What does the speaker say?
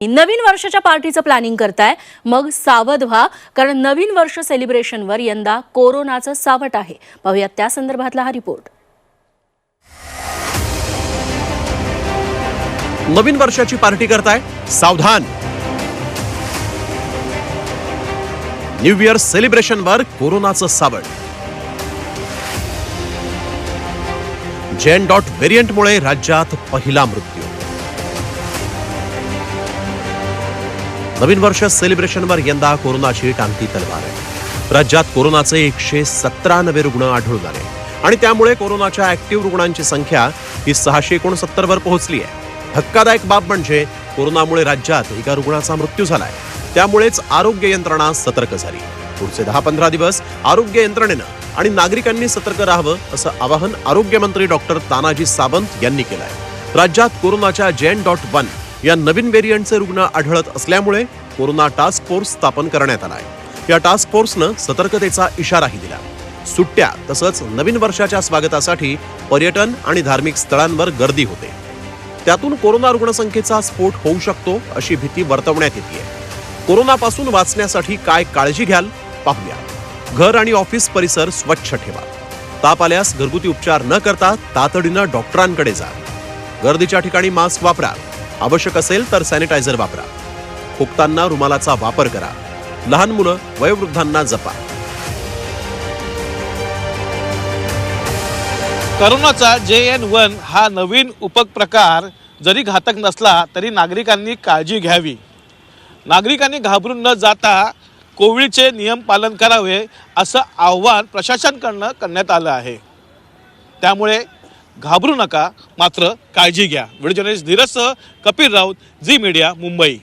नवीन वर्षाच्या पार्टीचं प्लॅनिंग करताय मग सावध व्हा, कारण नवीन वर्ष सेलिब्रेशनवर यंदा कोरोनाचं सावट आहे. पाहूयात त्या संदर्भातला हा रिपोर्ट. नवीन वर्षाची पार्टी करताय, सावधान. न्यू इयर सेलिब्रेशनवर कोरोनाचं सावट. जेन डॉट व्हेरियंटमुळे राज्यात पहिला मृत्यू. नवीन वर्ष सेलिब्रेशनवर यंदा कोरोनाची टांगती तलवार आहे. राज्यात कोरोनाचे 117 नवे रुग्ण आढळून आले आणि त्यामुळे कोरोनाच्या ऍक्टिव्ह रुग्णांची संख्या ही 669 वर पोहोचली आहे. धक्कादायक बाब म्हणजे कोरोनामुळे राज्यात एका रुग्णाचा मृत्यू झालाय. त्यामुळेच आरोग्य यंत्रणा सतर्क झाली. पुढचे 10-15 दिवस आरोग्य यंत्रणेनं आणि नागरिकांनी सतर्क राहावं असं आवाहन आरोग्यमंत्री डॉक्टर तानाजी सावंत यांनी केलंय. राज्यात कोरोनाच्या जेन.1 या नवीन व्हेरियंटचे रुग्ण आढळत असल्यामुळे कोरोना टास्क फोर्स स्थापन करण्यात आलाय. या टास्क फोर्सनं सतर्कतेचा इशाराही दिला. सुट्ट्या तसंच नवीन वर्षाच्या स्वागतासाठी पर्यटन आणि धार्मिक स्थळांवर गर्दी होते. त्यातून कोरोना रुग्णसंख्येचा स्फोट होऊ शकतो अशी भीती वर्तवण्यात येते. कोरोनापासून वाचण्यासाठी काय काळजी घ्याल पाहूया. घर आणि ऑफिस परिसर स्वच्छ ठेवा. ताप आल्यास घरगुती उपचार न करता तातडीनं डॉक्टरांकडे जा. गर्दीच्या ठिकाणी मास्क वापरा. आवश्यक असेल तर सॅनिटायझर वापरा. खोकताना रुमालाचा वापर करा. लहान मुलं वयोवृद्धांना जपा. कोरोनाचा JN.1 हा नवीन उपप्रकार जरी घातक नसला तरी नागरिकांनी काळजी घ्यावी. नागरिकांनी घाबरून न जाता कोविडचे नियम पालन करावे असं आव्हान प्रशासनाकडून करण्यात आलं आहे. त्यामुळे घाबरू नका, मात्र काळजी घ्या. व्हिडिओ जर्नलिस्ट धीरजसह कपिल राऊत, झी मीडिया, मुंबई.